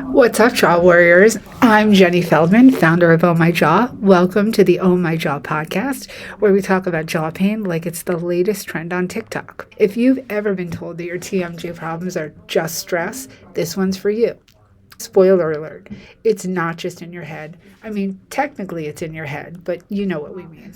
What's up, Jaw Warriors? I'm Jenny Feldman, founder of Oh My Jaw. Welcome to the Oh My Jaw podcast, where we talk about jaw pain like it's the latest trend on TikTok. If you've ever been told that your TMJ problems are just stress, this one's for you. Spoiler alert, it's not just in your head. I mean, technically it's in your head, but you know what we mean.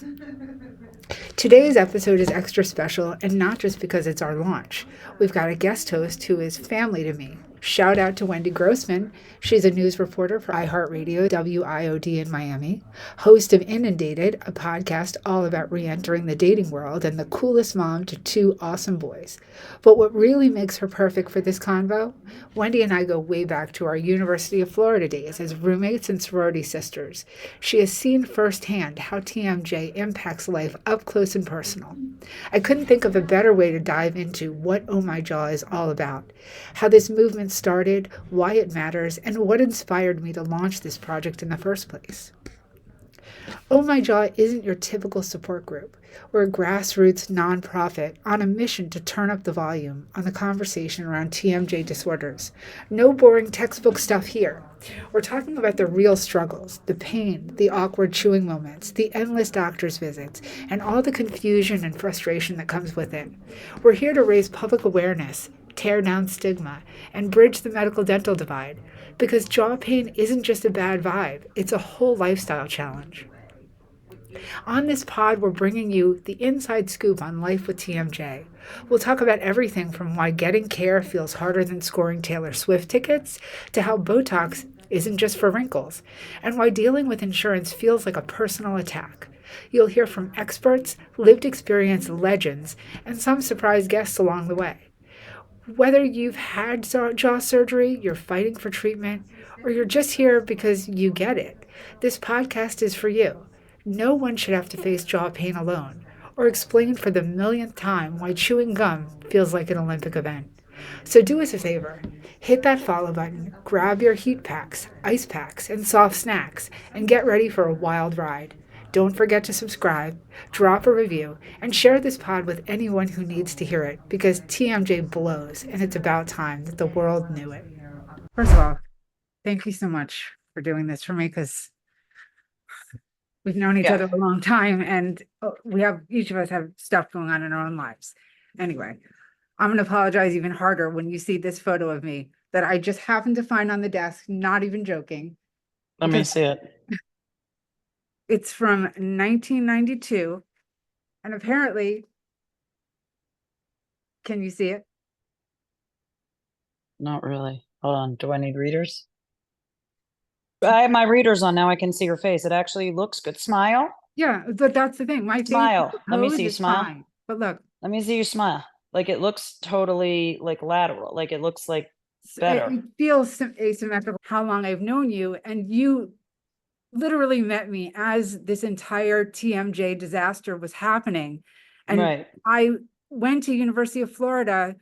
Today's episode is extra special, and not just because it's our launch. We've got a guest host who is family to me. Shout out to Wendi Grossman. She's a news reporter for iHeartRadio, WIOD in Miami, host of Inundated, a podcast all about re entering the dating world, and the coolest mom to two awesome boys. But what really makes her perfect for this convo? Wendi and I go way back to our University of Florida days as roommates and sorority sisters. She has seen firsthand how TMJ impacts life up close and personal. I couldn't think of a better way to dive into what Oh My Jaw is all about, how this movement started, why it matters, and what inspired me to launch this project in the first place. Oh My Jaw isn't your typical support group. We're a grassroots nonprofit on a mission to turn up the volume on the conversation around TMJ disorders. No boring textbook stuff here. We're talking about the real struggles, the pain, the awkward chewing moments, the endless doctor's visits, and all the confusion and frustration that comes with it. We're here to raise public awareness, tear down stigma, and bridge the medical dental divide. Because jaw pain isn't just a bad vibe, it's a whole lifestyle challenge. On this pod, we're bringing you the inside scoop on life with TMJ. We'll talk about everything from why getting care feels harder than scoring Taylor Swift tickets to how Botox isn't just for wrinkles, and why dealing with insurance feels like a personal attack. You'll hear from experts, lived experience legends, and some surprise guests along the way. Whether you've had jaw surgery, you're fighting for treatment, or you're just here because you get it, this podcast is for you. No one should have to face jaw pain alone, or explain for the millionth time why chewing gum feels like an Olympic event. So do us a favor, hit that follow button, grab your heat packs, ice packs, and soft snacks, and get ready for a wild ride. Don't forget to subscribe, drop a review, and share this pod with anyone who needs to hear it, because TMJ blows, and it's about time that the world knew it. First of all, thank you so much for doing this for me, because we've known each other Yeah. a long time, and each of us have stuff going on in our own lives. Anyway, I'm going to apologize even harder when you see this photo of me that I just happened to find on the desk, not even joking, Let me because see it. it's from 1992. And apparently, can you see it? Not really. Hold on. Do I need readers? I have my readers on now. I can see your face. It actually looks good. Smile. Yeah, but that's the thing. My face, Smile. the Let me pose see you is smile. fine. But look, Let me see you smile. Like it looks totally like lateral. Like it looks like it better. feels asymmetrical how long I've known you, and you literally met me as this entire TMJ disaster was happening. And Right. I went to University of Florida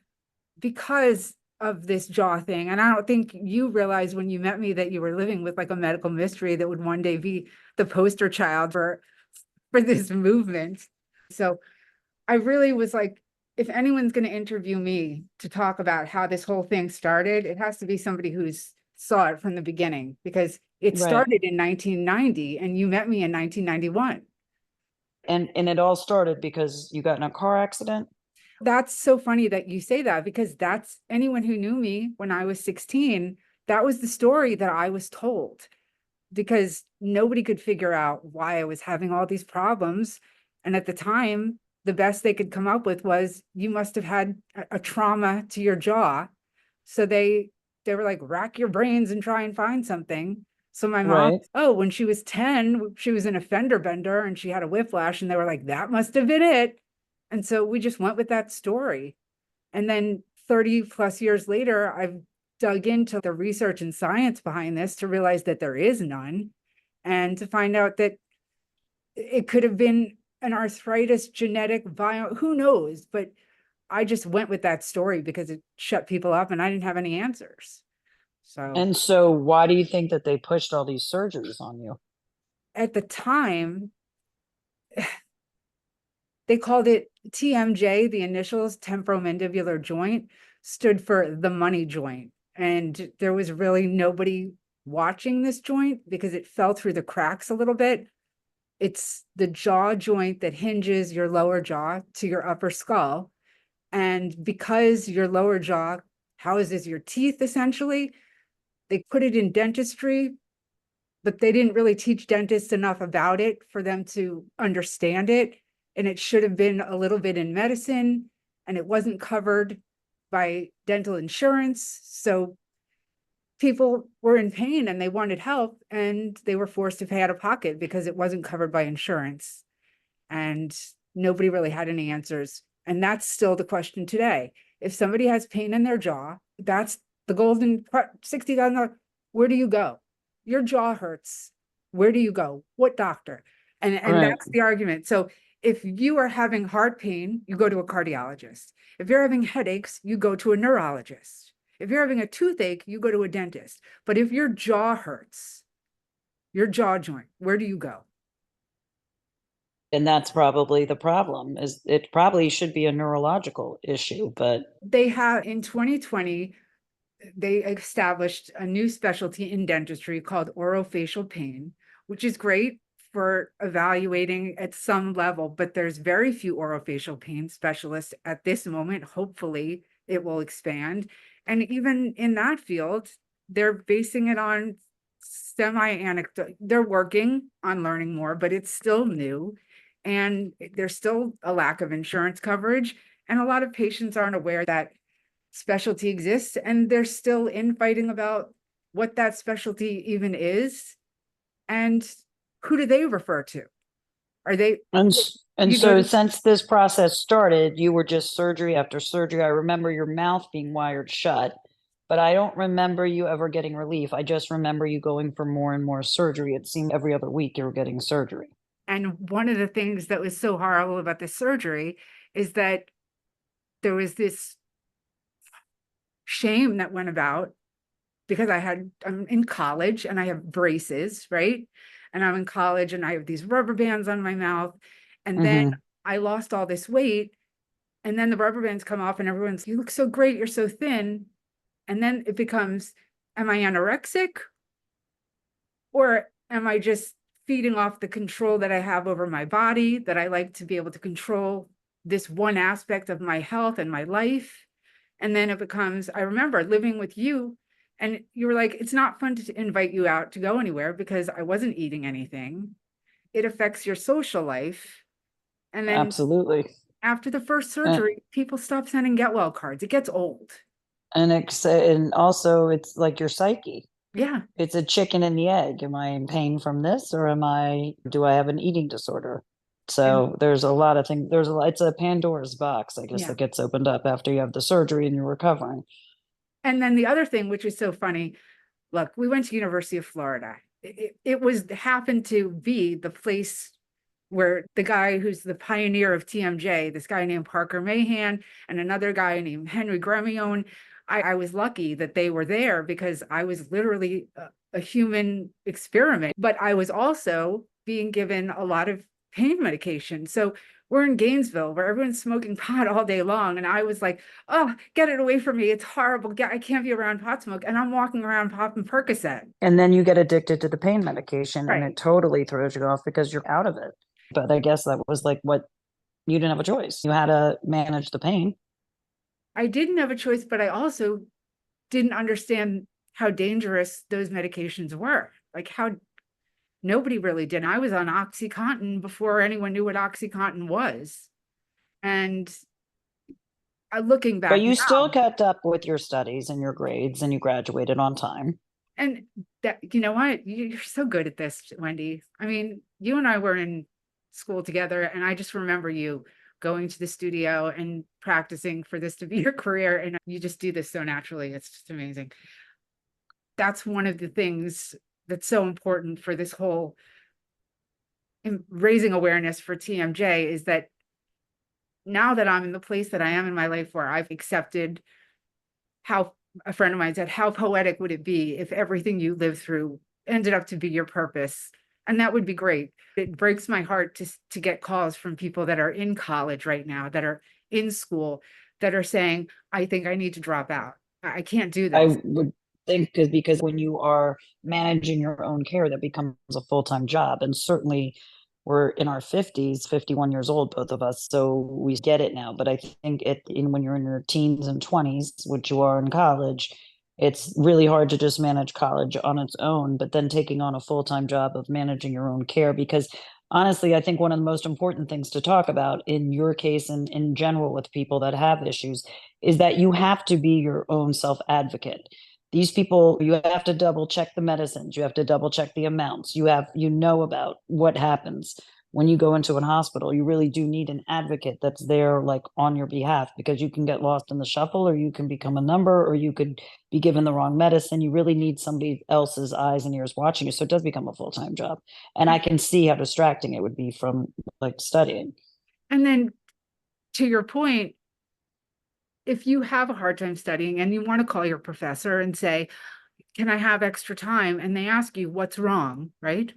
because of this jaw thing. And I don't think you realized when you met me that you were living with like a medical mystery that would one day be the poster child for this movement. So I really was like, if anyone's going to interview me to talk about how this whole thing started, it has to be somebody who's saw it from the beginning, because it Right. started in 1990 and you met me in 1991. And it all started because you got in a car accident. That's so funny that you say that, because that's anyone who knew me when I was 16, that was the story that I was told, because nobody could figure out why I was having all these problems. And at the time, the best they could come up with was you must have had a trauma to your jaw. So they were like, rack your brains and try and find something. So my mom, Right. oh, when she was 10, she was in a fender bender and she had a whiplash, and they were like, that must have been it. And so we just went with that story. And then 30 plus years later, I've dug into the research and science behind this to realize that there is none, and to find out that it could have been an arthritis genetic bio, who knows? But I just went with that story because it shut people up and I didn't have any answers. So And so why do you think that they pushed all these surgeries on you? at the time, they called it TMJ, the initials, temporomandibular joint, stood for the money joint. and there was really nobody watching this joint because it fell through the cracks a little bit. It's the jaw joint that hinges your lower jaw to your upper skull. And because your lower jaw houses your teeth, essentially, they put it in dentistry, but they didn't really teach dentists enough about it for them to understand it. And it should have been a little bit in medicine, and it wasn't covered by dental insurance. So people were in pain and they wanted help, and they were forced to pay out of pocket because it wasn't covered by insurance. And nobody really had any answers. And that's still the question today. If somebody has pain in their jaw, that's the golden $60,000. Where do you go? Your jaw hurts. Where do you go? What doctor? And Right. that's the argument. So if you are having heart pain, you go to a cardiologist. If you're having headaches, you go to a neurologist. If you're having a toothache, you go to a dentist. But if your jaw hurts, your jaw joint, where do you go? And that's probably the problem, is it probably should be a neurological issue, but They have in 2020, they established a new specialty in dentistry called orofacial pain, which is great for evaluating at some level, but there's very few orofacial pain specialists at this moment. Hopefully it will expand. And even in that field, they're basing it on semi-anecdote. They're working on learning more, but it's still new. And there's still a lack of insurance coverage. And a lot of patients aren't aware that specialty exists, and they're still infighting about what that specialty even is and who do they refer to. Are they and you go so to since this process started, you were just surgery after surgery. I remember your mouth being wired shut, but I don't remember you ever getting relief. I just remember you going for more and more surgery. It seemed every other week you were getting surgery. and one of the things that was so horrible about the surgery is that there was this shame that went about because I'm in college and I have braces, right? And I'm in college and I have these rubber bands on my mouth. And then Hmm. I lost all this weight. And then the rubber bands come off and everyone's, you look so great, you're so thin. And then it becomes, am I anorexic? Or am I just feeding off the control that I have over my body, that I like to be able to control this one aspect of my health and my life? And then it becomes, I remember living with you and you were like, it's not fun to invite you out to go anywhere because I wasn't eating anything. It affects your social life. And then Absolutely. after the first And, surgery, people stop sending get well cards. It gets old. and also it's like your psyche. Yeah. It's a chicken and the egg. Am I in pain from this, or do I have an eating disorder? And So there's a lot of things. It's a Pandora's box, I guess, yeah. that gets opened up after you have the surgery and you're recovering. And then the other thing, which is so funny, look, we went to University of Florida. It was happened to be the place where the guy who's the pioneer of TMJ, this guy named Parker Mahan, and another guy named Henry Gremion. I was lucky that they were there because I was literally a human experiment, but I was also being given a lot of pain medication. So we're in Gainesville where everyone's smoking pot all day long. And I was like, oh, get it away from me. It's horrible. I can't be around pot smoke. And I'm walking around popping Percocet. And then you get addicted to the pain medication and it Right. totally throws you off because you're out of it. But I guess that was like what you didn't have a choice. You had to manage the pain. I didn't have a choice, but I also didn't understand how dangerous those medications were. Like how nobody really did. I was on OxyContin before anyone knew what OxyContin was. And looking But back you now, still kept up with your studies and your grades and you graduated on time. and that, you know what? You're so good at this, Wendy. I mean, you and I were in school together, and I just remember you going to the studio and practicing for this to be your career. And you just do this so naturally. It's just amazing. That's one of the things that's so important for this whole raising awareness for TMJ is that now that I'm in the place that I am in my life where I've accepted how a friend of mine said, how poetic would it be if everything you lived through ended up to be your purpose? And that would be great. It breaks my heart to get calls from people that are in college right now, that are in school, that are saying, I think I need to drop out. I can't do I this. would think because when you are managing your own care, that becomes a full-time job. And certainly we're in our 50s, 51 years old, both of us. So we get it now. But I think when you're in your teens and 20s, which you are in college, it's really hard to just manage college on its own, but then taking on a full-time job of managing your own care. Because honestly, I think one of the most important things to talk about in your case and in general with people that have issues is that you have to be your own self advocate. These people, you have to double check the medicines, you have to double check the amounts, you know about what happens when you go into a hospital. You really do need an advocate that's there like on your behalf, because you can get lost in the shuffle, or you can become a number, or you could be given the wrong medicine. You really need somebody else's eyes and ears watching you. So it does become a full-time job. And I can see how distracting it would be from like studying. And then to your point, if you have a hard time studying and you want to call your professor and say, can I have extra time? And they ask you what's wrong, right?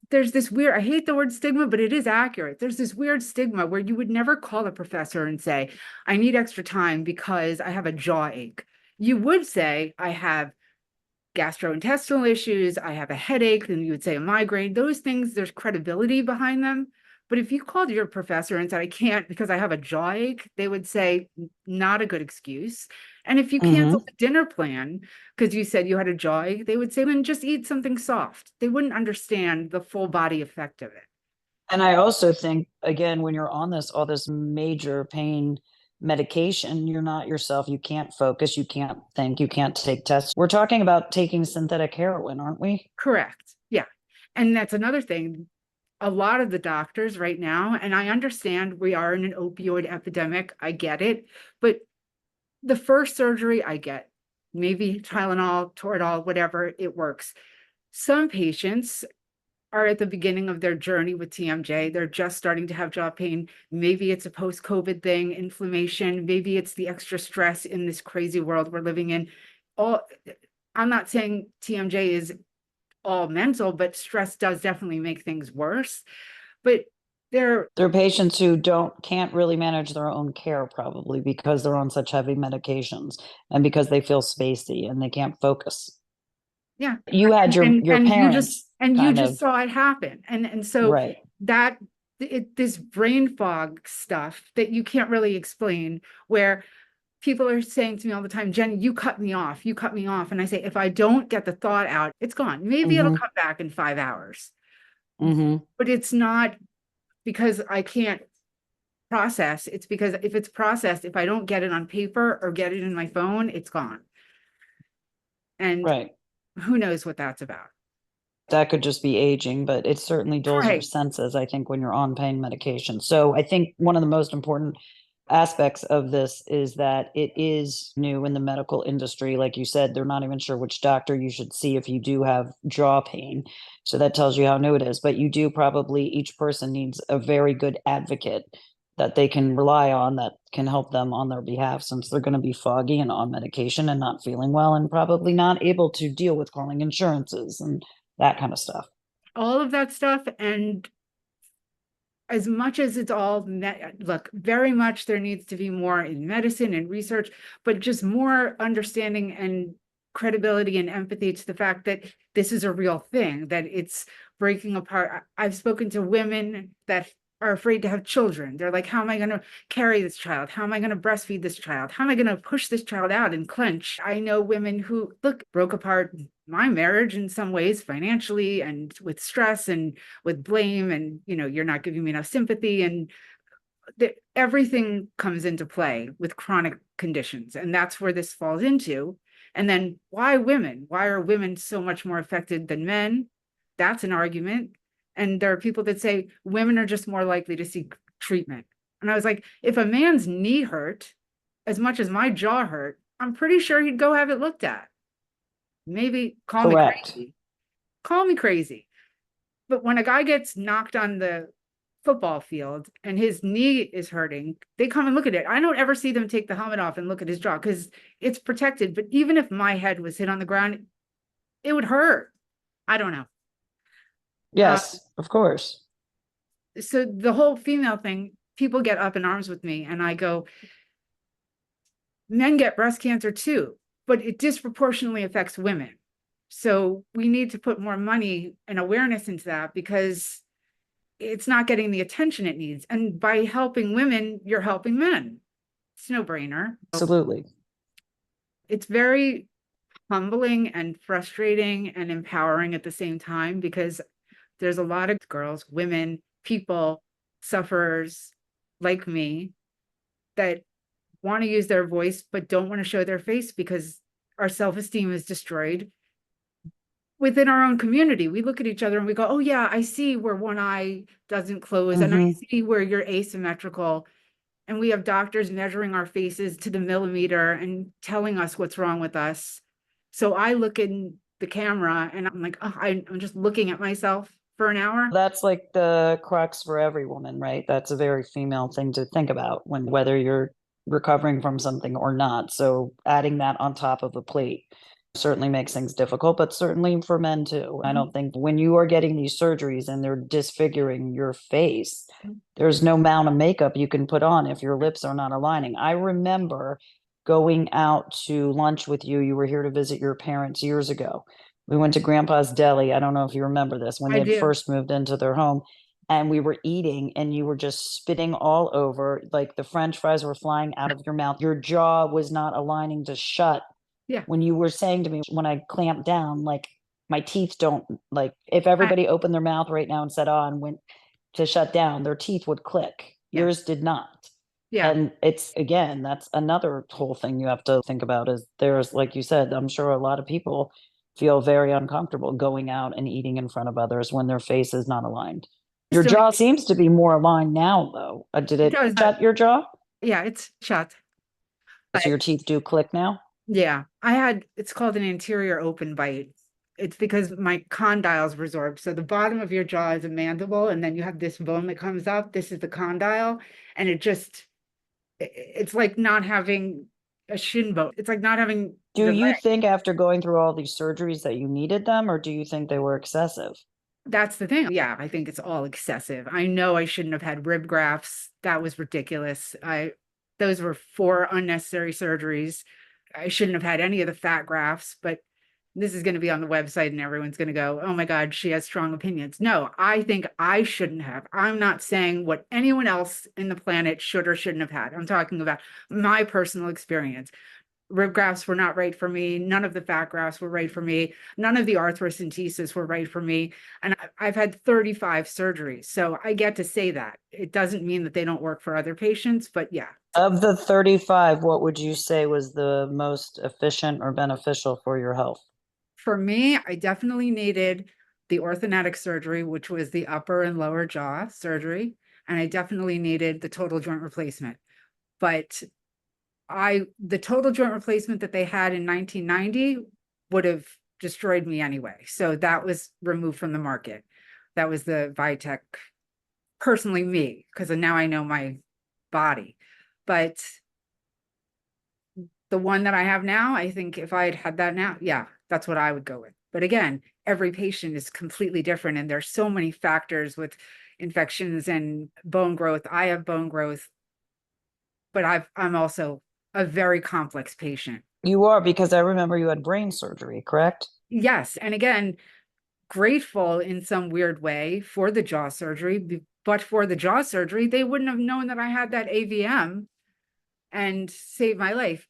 There's this weird, I hate the word stigma, but it is accurate. There's this weird stigma where you would never call a professor and say, I need extra time because I have a jaw ache. You would say, I have gastrointestinal issues, I have a headache, then you would say a migraine. Those things, there's credibility behind them. But if you called your professor and said, I can't because I have a jaw ache, they would say, not a good excuse. And if you Mm-hmm. canceled the dinner plan because you said you had a jaw ache, they would say, then just eat something soft. They wouldn't understand the full body effect of it. And I also think, again, when you're on all this major pain medication, you're not yourself. You can't focus. You can't think. You can't take tests. We're talking about taking synthetic heroin, aren't we? Correct. Yeah. And that's another thing. A lot of the doctors right now, and I understand we are in an opioid epidemic, I get it, but the first surgery I get, maybe Tylenol, Toradol, whatever, it works. Some patients are at the beginning of their journey with TMJ. They're just starting to have jaw pain. Maybe it's a post-COVID thing, inflammation. Maybe it's the extra stress in this crazy world we're living in. All, I'm not saying TMJ is all mental, but stress does definitely make things worse. But there, There are patients who can't really manage their own care, probably because they're on such heavy medications and because they feel spacey and they can't focus. yeah, You had your parents you kind just of saw it happen, and so right. that this brain fog stuff that you can't really explain, where people are saying to me all the time, Jenny, you cut me off, and I say, if I don't get the thought out, it's gone. Maybe it'll Mm-hmm. come back in 5 hours, Mm-hmm. but it's not because I can't process. It's because if it's processed, if I don't get it on paper or get it in my phone, it's gone, and Right. who knows what that's about. That could just be aging, but it certainly dulls your Right. senses, I think, when you're on pain medication. So I think one of the most important aspects of this is that it is new in the medical industry. Like you said, they're not even sure which doctor you should see if you do have jaw pain. So that tells you how new it is. But you do probably, each person needs a very good advocate that they can rely on, that can help them on their behalf, since they're going to be foggy and on medication and not feeling well and probably not able to deal with calling insurances and that kind of stuff. All of that stuff. And as much as it's all look, very much there needs to be more in medicine and research, but just more understanding and credibility and empathy to the fact that this is a real thing, that it's breaking apart. I've spoken to women that are afraid to have children. They're like, how am I going to carry this child? How am I going to breastfeed this child? How am I going to push this child out and clench? I know women who, look, broke apart my marriage in some ways, financially and with stress and with blame, and you're not giving me enough sympathy, and everything comes into play with chronic conditions, and that's where this falls into. And then why are women so much more affected than men? That's an argument. And there are people that say women are just more likely to seek treatment. And I was like, if a man's knee hurt as much as my jaw hurt, I'm pretty sure he'd go have it looked at. Maybe Correct. call me crazy, but when a guy gets knocked on the football field and his knee is hurting, they come and look at it. I don't ever see them take the helmet off and look at his jaw because it's protected. But even if my head was hit on the ground, it would hurt. I don't know. Uh, Yes, of course. so the whole female thing, people get up in arms with me, and I go, Men get breast cancer too, but it disproportionately affects women. So we need to put more money and awareness into that because it's not getting the attention it needs. And by helping women, you're helping men. It's no brainer. Absolutely. It's very humbling and frustrating and empowering at the same time because there's a lot of girls, women, people, sufferers like me that want to use their voice but don't want to show their face because our self-esteem is destroyed within our own community. We look at each other and we go, oh yeah, I see where one eye doesn't close and I see where you're asymmetrical. And we have doctors measuring our faces to the millimeter and telling us what's wrong with us. So I look in the camera and I'm like, oh, I'm just looking at myself for an hour. That's like the crux for every woman, right? That's a very female thing to think about when whether you're recovering from something or not. So adding that on top of the plate certainly makes things difficult, but certainly for men too. I don't think when you are getting these surgeries and they're disfiguring your face, there's no amount of makeup you can put on if your lips are not aligning. I remember going out to lunch with you. You were here to visit your parents years ago. We went to Grandpa's Deli. I don't know if you remember this when they I had do. first moved into their home. And we were eating, and you were just spitting all over. Like the French fries were flying out of your mouth. Your jaw was not aligning to shut. Yeah. When you were saying to me, when I clamped down, like my teeth don't, like if I, everybody opened their mouth right now and said, oh, and went to shut down, their teeth would click. yeah. Yours did not. Yeah. And it's again, that's another whole thing you have to think about is there's, like you said, I'm sure a lot of people feel very uncomfortable going out and eating in front of others when their face is not aligned. Your Still, jaw seems to be more aligned now, though. Did it it does. shut your jaw? Yeah, it's shut. So your teeth do click now? Yeah, it's called an anterior open bite. It's because my condyles resorb. So the bottom of your jaw is a mandible, and then you have this bone that comes up. This is the condyle, and it's like not having a shin bone. It's like not having Do the you leg. think after going through all these surgeries that you needed them, or do you think they were excessive? That's the thing. Yeah, I think it's all excessive. I know I shouldn't have had rib grafts. That was ridiculous. Those were 4 unnecessary surgeries. I shouldn't have had any of the fat grafts, but this is going to be on the website and everyone's going to go, oh my God, she has strong opinions. No, I think I shouldn't have. I'm not saying what anyone else in the planet should or shouldn't have had. I'm talking about my personal experience. Rib grafts were not right for me. None of the fat grafts were right for me. None of the arthrocentesis were right for me. And I've had 35 surgeries. So I get to say that. It doesn't mean that they don't work for other patients, but yeah. Of the 35, what would you say was the most efficient or beneficial for your health? For me, I definitely needed the orthodontic surgery, which was the upper and lower jaw surgery. And I definitely needed the total joint replacement. But the total joint replacement that they had in 1990 would have destroyed me anyway. So that was removed from the market. That was the Vitech, personally me, because now I know my body. But the one that I have now, I think if I had had that now, yeah, that's what I would go with. But again, every patient is completely different. And there's so many factors with infections and bone growth. I have bone growth, but I'm also a very complex patient. You are, because I remember you had brain surgery, correct? Yes. And again, grateful in some weird way for the jaw surgery, but for the jaw surgery, they wouldn't have known that I had that AVM and saved my life.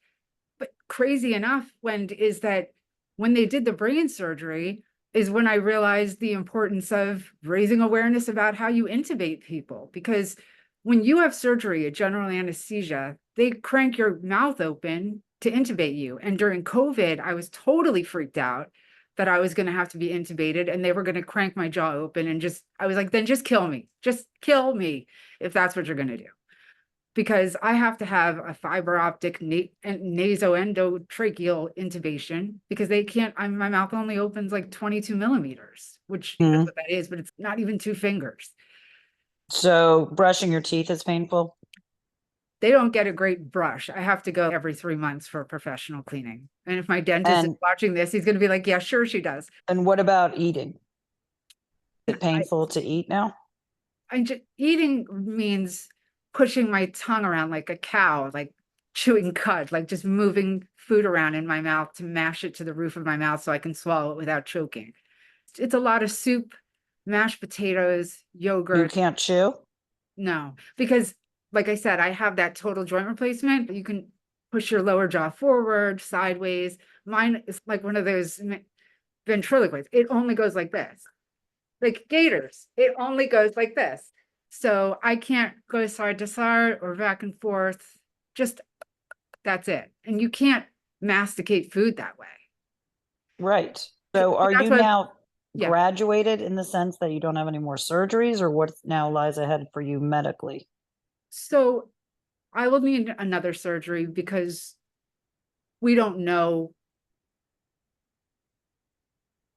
But crazy enough, is that when they did the brain surgery is when I realized the importance of raising awareness about how you intubate people. Because when you have surgery, a general anesthesia, they crank your mouth open to intubate you. And during COVID, I was totally freaked out that I was going to have to be intubated and they were going to crank my jaw open and I was like, then just kill me. Just kill me if that's what you're going to do, because I have to have a fiber optic nasoendotracheal intubation because they can't, my mouth only opens like 22 millimeters, which that's what that is, but it's not even 2 fingers. So brushing your teeth is painful? They don't get a great brush. I have to go every 3 months for professional cleaning. And if my dentist is And watching this, he's going to be like, yeah, sure, she does. and what about eating? Is it I, painful to eat now? eating means pushing my tongue around like a cow, like chewing cud, like just moving food around in my mouth to mash it to the roof of my mouth so I can swallow it without choking. It's a lot of soup, mashed potatoes, You yogurt. can't chew? No, because like I said, I have that total joint replacement. You can push your lower jaw forward, sideways. Mine is like one of those ventriloquists. It only goes like this. Like gators, it only goes like this. So I can't go side to side or back and forth. Just that's it. And you can't masticate food that way. Right. So So are that's you why, now yeah. graduated in the sense that you don't have any more surgeries, or what now lies ahead for you medically? So I will need another surgery because we don't know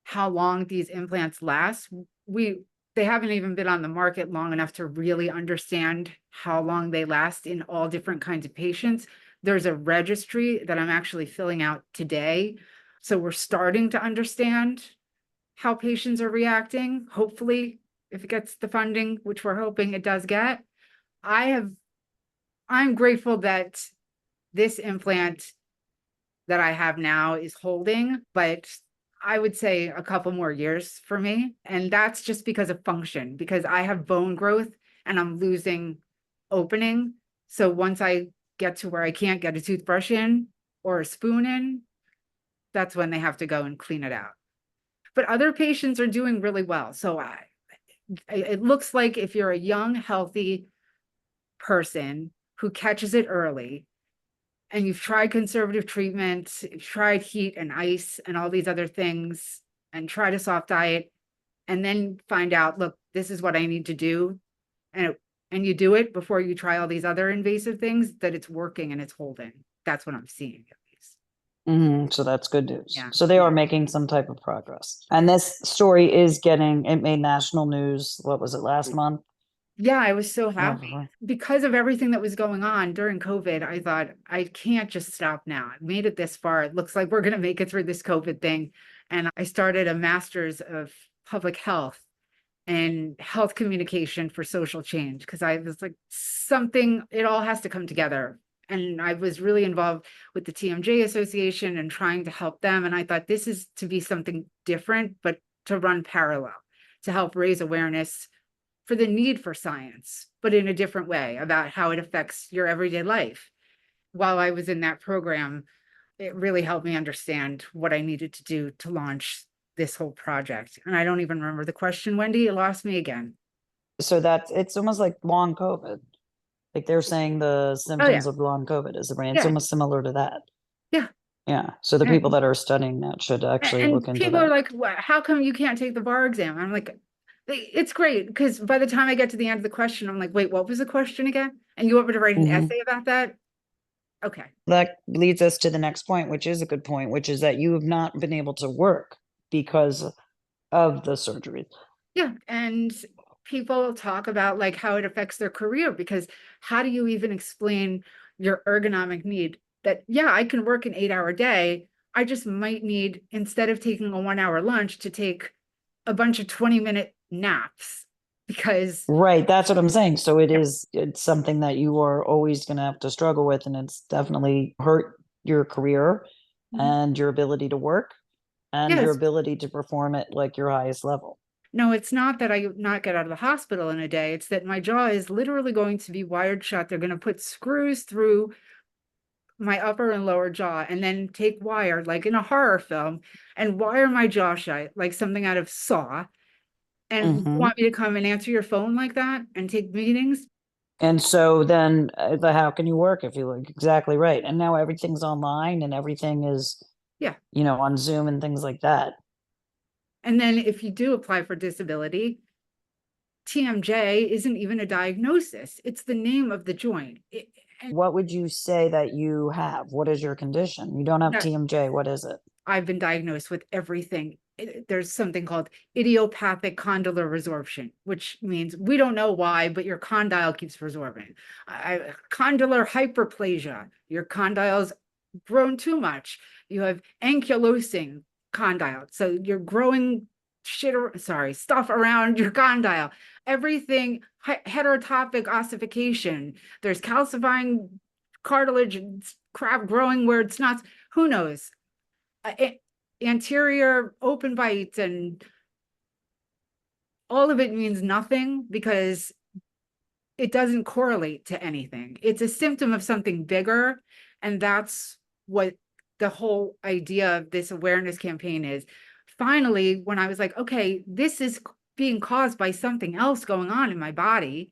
how long these implants last. We they haven't even been on the market long enough to really understand how long they last in all different kinds of patients. There's a registry that I'm actually filling out today. So we're starting to understand how patients are reacting. Hopefully, if it gets the funding, which we're hoping it does get, I have I'm grateful that this implant that I have now is holding, but I would say a couple more years for me. And that's just because of function, because I have bone growth and I'm losing opening. So once I get to where I can't get a toothbrush in or a spoon in, that's when they have to go and clean it out. But other patients are doing really well. So it looks like if you're a young, healthy person who catches it early, and you've tried conservative treatment, you've tried heat and ice and all these other things, and tried a soft diet, and then find out, look, this is what I need to do, and you do it before you try all these other invasive things, that it's working and it's holding. That's what I'm seeing at least. So that's good news. Yeah, So they yeah. are making some type of progress. And this story is it made national news. What was it, last month? Yeah, I was so Yeah. happy because of everything that was going on during COVID. I thought, I can't just stop now. I made it this far. It looks like we're going to make it through this COVID thing. And I started a master's of public health and health communication for social change because I was like, something, it all has to come together. And I was really involved with the TMJ Association and trying to help them. And I thought this is to be something different, but to run parallel, to help raise awareness for the need for science, but in a different way about how it affects your everyday life. While I was in that program, it really helped me understand what I needed to do to launch this whole project. And I don't even remember the question, Wendy. You lost me again. So it's almost like long COVID. Like they're saying the Oh, yeah. symptoms of long COVID is the brain. It's Yeah. almost similar to that. Yeah. Yeah. So the people And, that are studying that should actually look and into people are that. like, how come you can't take the bar exam? I'm like, it's great because by the time I get to the end of the question, I'm like, wait, what was the question again? And you want me to write an Mhm. essay about that? Okay. That leads us to the next point, which is a good point, which is that you have not been able to work because of the surgery. Yeah. And people talk about like how it affects their career because how do you even explain your ergonomic need that, yeah, I can work an 8-hour day. I just might need, instead of taking a 1 hour lunch, to take a bunch of 20-minute naps because, Right. That's what I'm saying. So yeah, it's something that you are always going to have to struggle with, and it's definitely hurt your career and your ability to work and your yes. ability to perform at like your highest level. No, it's not that I not get out of the hospital in a day. It's that my jaw is literally going to be wired shut. They're going to put screws through my upper and lower jaw and then take wire like in a horror film and wire my jaw shut like something out of Saw. And you Hmm. want me to come and answer your phone like that and take meetings? And so then how can you work if you look exactly right? And now everything's online and everything is, Yeah. on Zoom and things like that. And then if you do apply for disability, TMJ isn't even a diagnosis. It's the name of the joint. And What would you say that you have? What is your condition? You don't have that TMJ. What is it? I've been diagnosed with everything. There's something called idiopathic condylar resorption, which means we don't know why, but your condyle keeps resorbing. Condylar hyperplasia, your condyles grown too much. You have ankylosing condyle, so you're growing stuff around your condyle. Everything heterotopic ossification. There's calcifying cartilage and crap growing where it's not. Who knows? Anterior open bites and all of it means nothing because it doesn't correlate to anything. It's a symptom of something bigger. And that's what the whole idea of this awareness campaign is. Finally, when I was like, okay, this is being caused by something else going on in my body.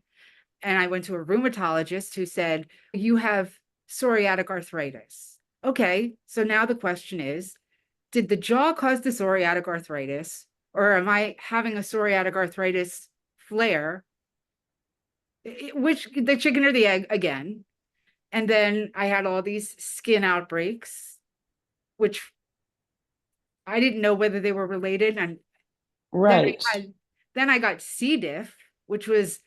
And I went to a rheumatologist who said, you have psoriatic arthritis. Okay, so now the question is, did the jaw cause the psoriatic arthritis? Or am I having a psoriatic arthritis flare? Which, the chicken or the egg again? And then I had all these skin outbreaks, which I didn't know whether they were related. And Right. then I got C. diff, which was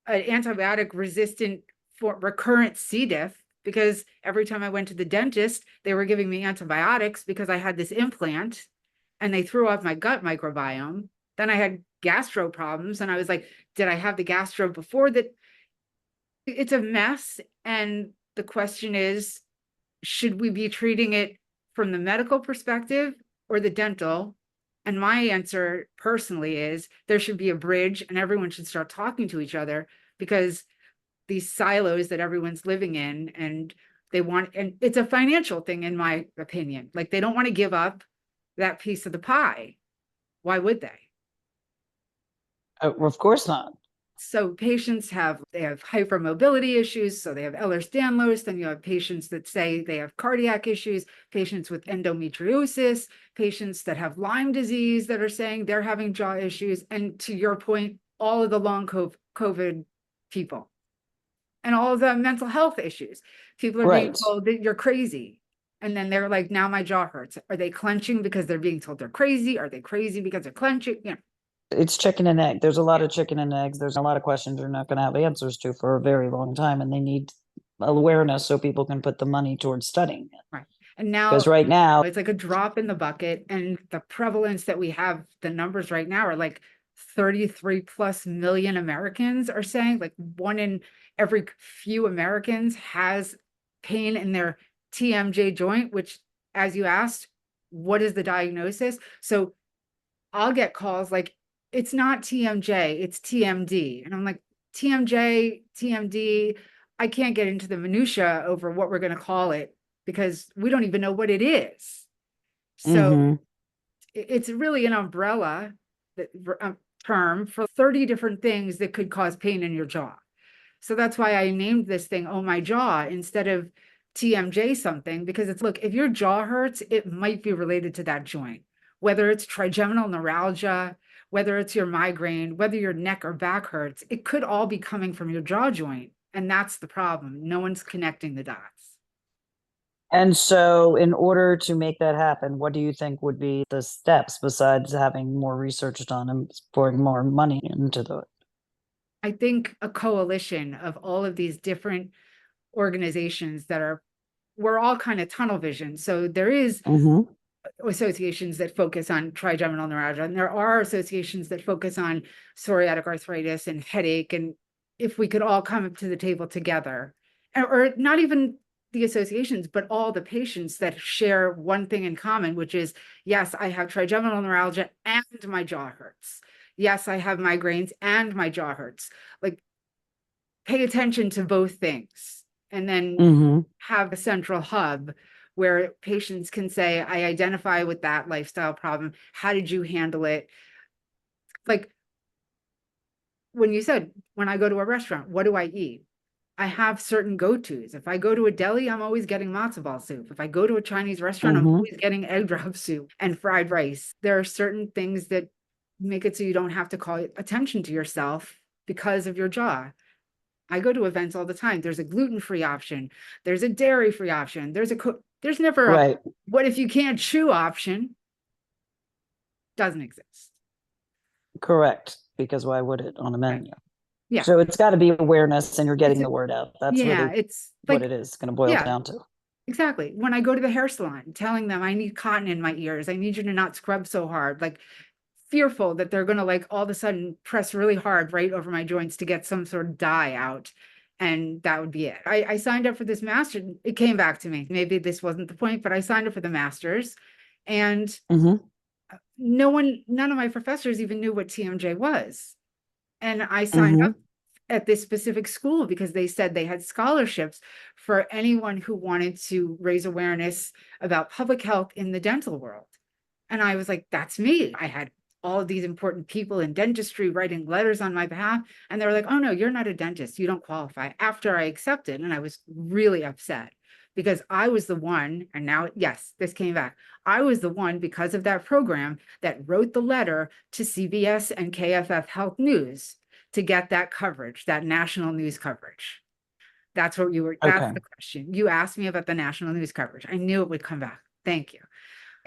an antibiotic resistant for recurrent C. diff, because every time I went to the dentist, they were giving me antibiotics because I had this implant and they threw off my gut microbiome. Then I had gastro problems and I was like, did I have the gastro before that? It's a mess. And the question is, should we be treating it from the medical perspective or the dental? And my answer personally is there should be a bridge and everyone should start talking to each other, because these silos that everyone's living in, and it's a financial thing, in my opinion. Like, they don't want to give up that piece of the pie. Why would they? Of course not. So patients have hypermobility issues, so they have Ehlers-Danlos. Then you have patients that say they have cardiac issues, patients with endometriosis, patients that have Lyme disease that are saying they're having jaw issues. And to your point, all of the long COVID people and all of the mental health issues. People are being told that you're crazy. And then they're like, now my jaw hurts. Are they clenching because they're being told they're crazy? Are they crazy because they're clenching? It's chicken and egg. There's a lot of chicken and eggs. There's a lot of questions you're not going to have answers to for a very long time. And they need awareness so people can put the money towards studying it. Right. And now, because right now it's like a drop in the bucket. And the prevalence that we have, the numbers right now are like 33 plus million Americans are saying, like, one in every few Americans has pain in their TMJ joint, which, as you asked, what is the diagnosis? So I'll get calls like, it's not TMJ, it's TMD. And I'm like, TMJ, TMD, I can't get into the minutia over what we're going to call it because we don't even know what it is. So it's really an umbrella term for 30 different things that could cause pain in your jaw. So that's why I named this thing Oh My Jaw instead of TMJ something, because it's, look, if your jaw hurts, it might be related to that joint, whether it's trigeminal neuralgia, whether it's your migraine, whether your neck or back hurts, it could all be coming from your jaw joint. And that's the problem. No one's connecting the dots. And so in order to make that happen, what do you think would be the steps besides having more research done and pouring more money into it? I think a coalition of all of these different organizations we're all kind of tunnel vision. So there is associations that focus on trigeminal neuralgia, and there are associations that focus on psoriatic arthritis and headache. And if we could all come up to the table together, or not even the associations, but all the patients that share one thing in common, which is, yes, I have trigeminal neuralgia and my jaw hurts. Yes, I have migraines and my jaw hurts. Like, pay attention to both things, and then have a central hub where patients can say, I identify with that lifestyle problem. How did you handle it? Like, when you said, when I go to a restaurant, what do I eat? I have certain go-tos. If I go to a deli, I'm always getting matzo ball soup. If I go to a Chinese restaurant, I'm always getting egg drop soup and fried rice. There are certain things that make it so you don't have to call attention to yourself because of your jaw. I go to events all the time. There's a gluten-free option. There's a dairy-free option. There's never a what if you can't chew option. Doesn't exist. Correct. Because why would it on a menu? Yeah. So it's got to be awareness, and you're getting the word out. That's really it's what it is going to boil down to. Exactly. When I go to the hair salon, telling them I need cotton in my ears, I need you to not scrub so hard, like, fearful that they're going to, like, all of a sudden press really hard right over my joints to get some sort of dye out. and that would be it. I signed up for this master. It came back to me. Maybe this wasn't the point, but I signed up for the master's, and Mm-hmm. none of my professors even knew what TMJ was. And I signed Mm-hmm. up at this specific school because they said they had scholarships for anyone who wanted to raise awareness about public health in the dental world. And I was like, that's me. I had all of these important people in dentistry writing letters on my behalf. And they were like, oh, no, you're not a dentist. You don't qualify, after I accepted. And I was really upset because I was the one, and now, yes, this came back. I was the one, because of that program, that wrote the letter to CBS and KFF Health News to get that coverage, that national news coverage. That's what that's Okay. the question. You asked me about the national news coverage. I knew it would come back. Thank you.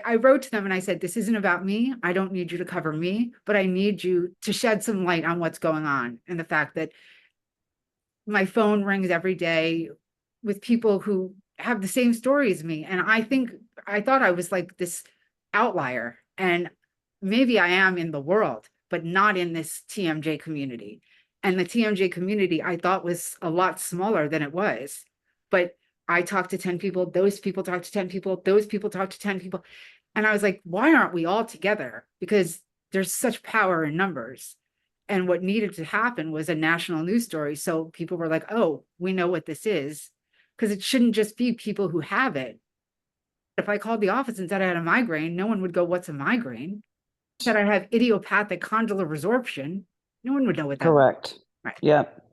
I wrote to them and I said, this isn't about me. I don't need you to cover me, but I need you to shed some light on what's going on, and the fact that my phone rings every day with people who have the same story as me. And I thought I was like this outlier. And maybe I am in the world, but not in this TMJ community. And the TMJ community I thought was a lot smaller than it was. But I talked to 10 people, those people talked to 10 people, those people talked to 10 people. And I was like, why aren't we all together? Because there's such power in numbers. And what needed to happen was a national news story. So people were like, oh, we know what this is. Because it shouldn't just be people who have it. If I called the office and said I had a migraine, no one would go, what's a migraine? Said I have idiopathic condylar resorption, no one would know what that was. Correct. Right. Yep.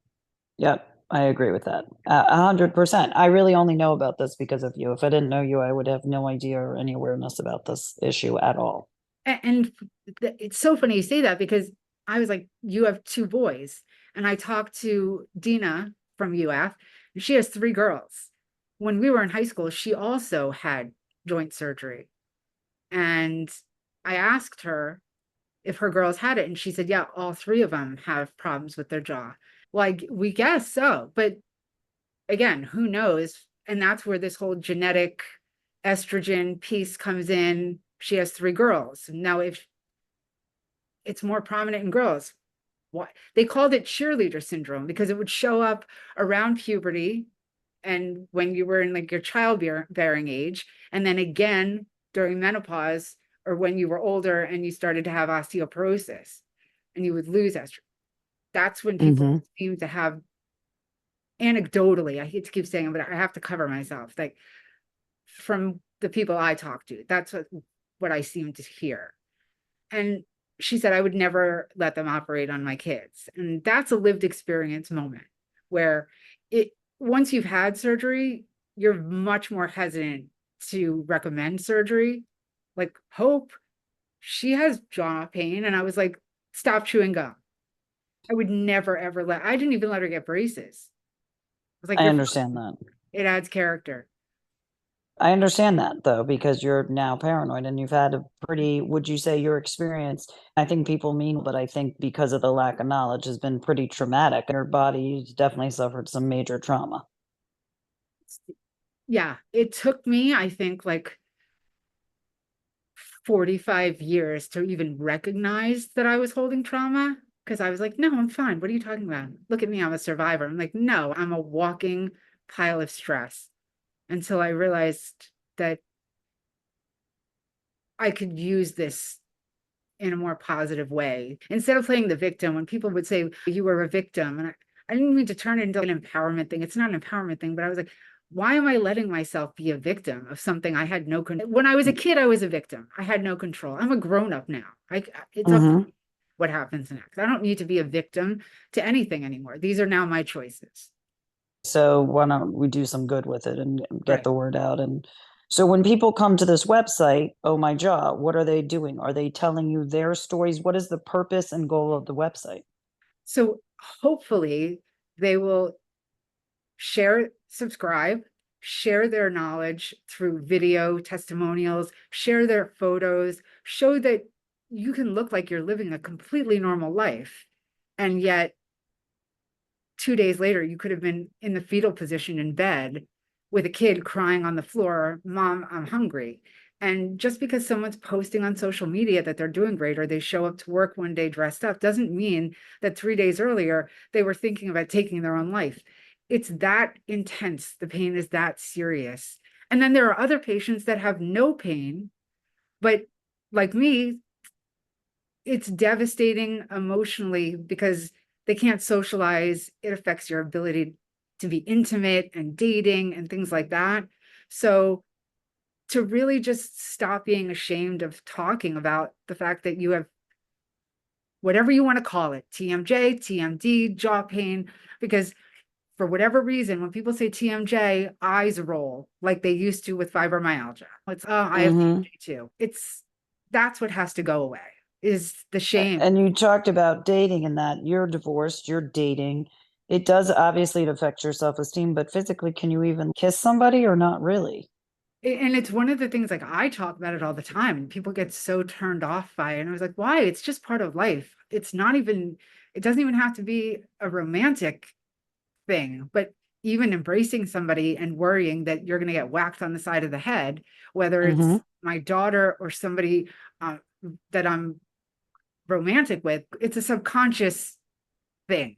Yep. I agree with that. 100%. I really only know about this because of you. If I didn't know you, I would have no idea or any awareness about this issue at all. And it's so funny you say that, because I was like, you have two boys. And I talked to Dina from UF, and she has three girls. When we were in high school, she also had joint surgery. And I asked her if her girls had it, and she said, yeah, all three of them have problems with their jaw. Well, we guess so. But again, who knows? And that's where this whole genetic estrogen piece comes in. She has three girls. Now, if it's more prominent in girls, why? They called it cheerleader syndrome because it would show up around puberty and when you were in like your childbearing age, and then again during menopause, or when you were older and you started to have osteoporosis and you would lose estrogen. That's when people Mm-hmm. seem to have, anecdotally, I hate to keep saying it, but I have to cover myself, like from the people I talk to, that's what I seem to hear. And she said, I would never let them operate on my kids. And that's a lived experience moment where once you've had surgery, you're much more hesitant to recommend surgery. Like Hope, she has jaw pain. And I was like, stop chewing gum. I would never, ever I didn't even let her get braces. I was like, I you're understand fine. that. It adds character. I understand that though, because you're now paranoid and you've had a pretty, would you say your experience, I think people mean, but I think because of the lack of knowledge has been pretty traumatic. Your body's definitely suffered some major trauma. Yeah, it took me, I think, like 45 years to even recognize that I was holding trauma, because I was like, no, I'm fine. What are you talking about? Look at me, I'm a survivor. I'm like, no, I'm a walking pile of stress. Until I realized that I could use this in a more positive way. Instead of playing the victim, when people would say you were a victim, and I didn't mean to turn it into an empowerment thing. It's not an empowerment thing, but I was like, why am I letting myself be a victim of something I had no control? When I was a kid, I was a victim. I had no control. I'm a grown up now. It's up to Mm-hmm. me what happens next. I don't need to be a victim to anything anymore. These are now my choices. So why don't we do some good with it and get Right. the word out? And so when people come to this website, Oh My Jaw, what are they doing? Are they telling you their stories? What is the purpose and goal of the website? So hopefully they will share, subscribe, share their knowledge through video testimonials, share their photos, show that you can look like you're living a completely normal life. And yet 2 days later, you could have been in the fetal position in bed with a kid crying on the floor, Mom, I'm hungry. And just because someone's posting on social media that they're doing great, or they show up to work one day dressed up, doesn't mean that 3 days earlier they were thinking about taking their own life. it's that intense. The pain is that serious. And then there are other patients that have no pain, but like me, it's devastating emotionally because they can't socialize. It affects your ability to be intimate and dating and things like that. So to really just stop being ashamed of talking about the fact that you have whatever you want to call it, TMJ, TMD, jaw pain, because for whatever reason, when people say TMJ, eyes roll like they used to with fibromyalgia. It's, oh, I have Mm-hmm. TMJ too. That's what has to go away, is the shame. And you talked about dating and that you're divorced, you're dating. It does obviously affect your self-esteem, but physically, can you even kiss somebody or not really? And it's one of the things, like, I talk about it all the time and people get so turned off by it. And I was like, why? It's just part of life. It's not even, it doesn't even have to be a romantic thing, but even embracing somebody and worrying that you're going to get whacked on the side of the head, whether Mm-hmm. it's my daughter or somebody uh, that I'm romantic with, it's a subconscious thing.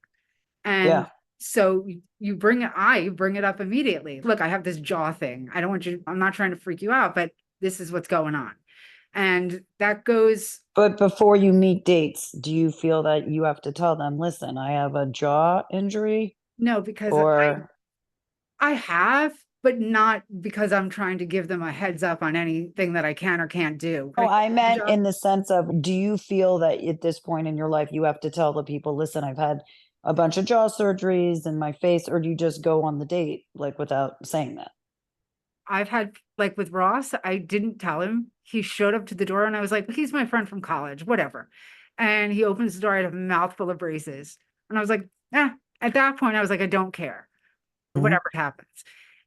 And Yeah. so I bring it up immediately. Look, I have this jaw thing. I don't want you, I'm not trying to freak you out, but this is what's going on. And that goes, But before you meet dates, do you feel that you have to tell them, listen, I have a jaw injury no, because or I have, but not because I'm trying to give them a heads up on anything that I can or can't do. oh, I meant in the sense of, do you feel that at this point in your life you have to tell the people, listen, I've had a bunch of jaw surgeries in my face, or do you just go on the date like without saying that? I've had, like with Ross, I didn't tell him. He showed up to the door and I was like, he's my friend from college, whatever. And he opens the door, I had a mouthful of braces. And I was like, at that point, I was like, I don't care, Mhm. whatever happens.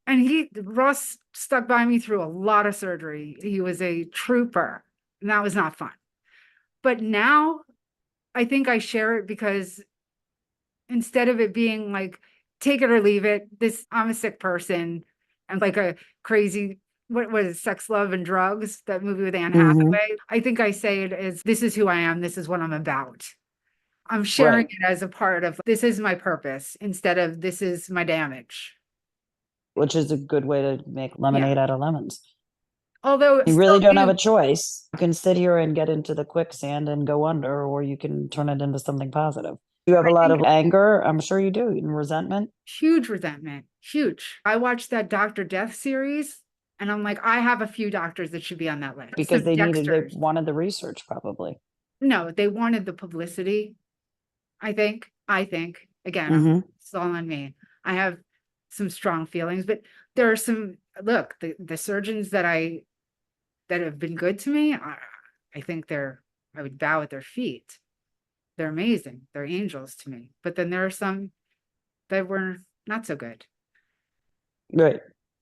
And Ross stuck by me through a lot of surgery. He was a trooper, and that was not fun. But now I think I share it because instead of it being like, take it or leave it, I'm a sick person and like a crazy, what was it, Sex, Love, and Drugs, that movie with Anne Mhm. Hathaway. I think I say it as, this is who I am, this is what I'm about. I'm sharing Right. it as a part of, this is my purpose instead of, this is my damage. Which is a good way to make Yeah. lemonade out of lemons. Although You still really don't have a do, choice. You can sit here and get into the quicksand and go under, or you can turn it into something positive. You have a I lot of think, anger. I'm sure you do, and resentment huge resentment, huge. I watched that Dr. Death series and I'm like, I have a few doctors that should be on that list. because Some they Dexters. wanted the research probably. No, they wanted the publicity. I think, again, Hmm. it's all on me. I have some strong feelings, but there are some, look, the surgeons that have been good to me, I think I would bow at their feet. They're amazing. They're angels to me. But then there are some that were not so good. Right.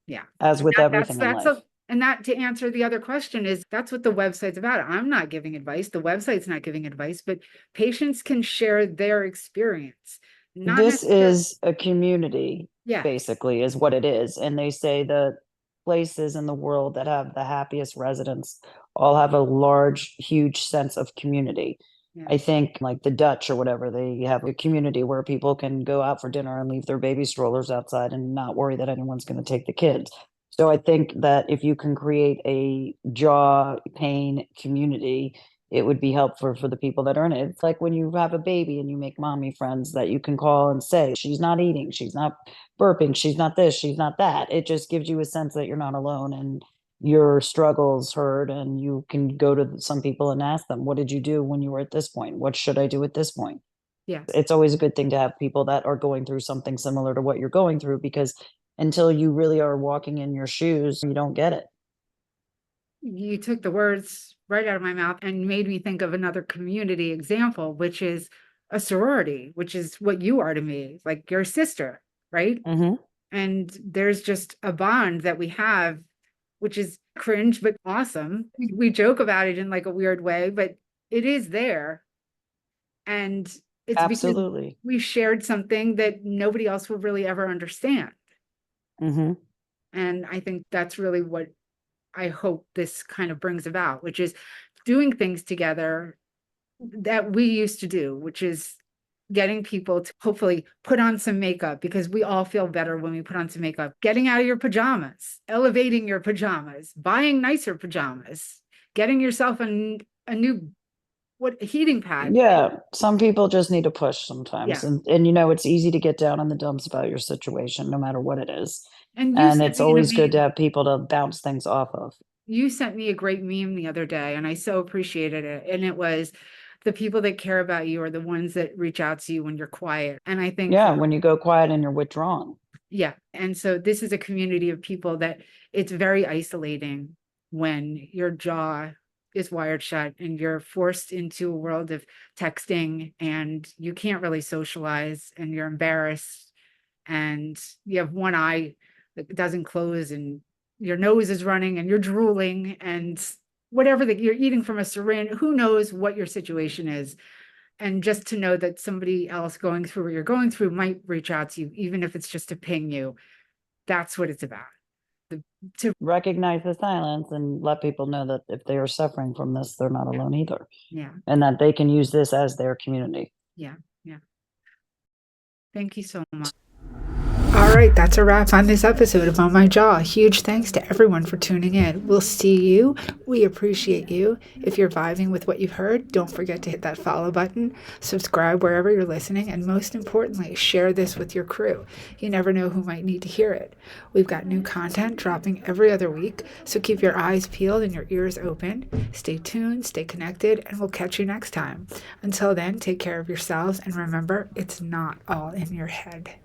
Yeah. As And with everything in that's life. a, and that, to answer the other question, is that's what the website's about. I'm not giving advice. The website's not giving advice, but patients can share their experience, not This necessarily. is a community, Yeah. basically, is what it is. And they say that places in the world that have the happiest residents all have a large, huge sense of community. Yeah. I think like the Dutch or whatever, they have a community where people can go out for dinner and leave their baby strollers outside and not worry that anyone's going to take the kids. So I think that if you can create a jaw pain community, it would be helpful for the people that are in it. It's like when you have a baby and you make mommy friends that you can call and say, she's not eating, she's not burping, she's not this, she's not that. It just gives you a sense that you're not alone and your struggles heard. And you can go to some people and ask them, what did you do when you were at this point? What should I do at this point? Yes. It's always a good thing to have people that are going through something similar to what you're going through, because until you really are walking in your shoes, you don't get it. You took the words right out of my mouth and made me think of another community example, which is a sorority, which is what you are to me, like your sister, right? Mm-hmm. And there's just a bond that we have, which is cringe, but awesome. We joke about it in like a weird way, but it is there. And it's because Absolutely. we shared something that nobody else will really ever understand. Mm-hmm. And I think that's really what I hope this kind of brings about, which is doing things together that we used to do, which is getting people to hopefully put on some makeup, because we all feel better when we put on some makeup, getting out of your pajamas, elevating your pajamas, buying nicer pajamas, getting yourself a new heating pad. Yeah, some people just need to push sometimes. Yeah. And it's easy to get down in the dumps about your situation, no matter what it is. And And it's always good to have people to bounce things off of. you sent me a great meme the other day, and I so appreciated it. And it was, the people that care about you are the ones that reach out to you when you're quiet. And I think, Yeah, when you go quiet and you're withdrawn. yeah. And so this is a community of people that it's very isolating when your jaw is wired shut and you're forced into a world of texting and you can't really socialize and you're embarrassed and you have one eye that doesn't close and your nose is running and you're drooling and whatever that you're eating from a syringe, who knows what your situation is. And just to know that somebody else going through what you're going through might reach out to you, even if it's just to ping you. That's what it's about. To recognize the silence and let people know that if they are suffering from this, they're not alone either. Yeah. And that they can use this as their community. Yeah. Yeah. Thank you so much. All right, that's a wrap on this episode of On My Jaw. Huge thanks to everyone for tuning in. We'll see you. We appreciate you. If you're vibing with what you've heard, don't forget to hit that follow button, subscribe wherever you're listening, and most importantly, share this with your crew. You never know who might need to hear it. We've got new content dropping every other week, so keep your eyes peeled and your ears open. Stay tuned, stay connected, and we'll catch you next time. Until then, take care of yourselves, and remember, it's not all in your head.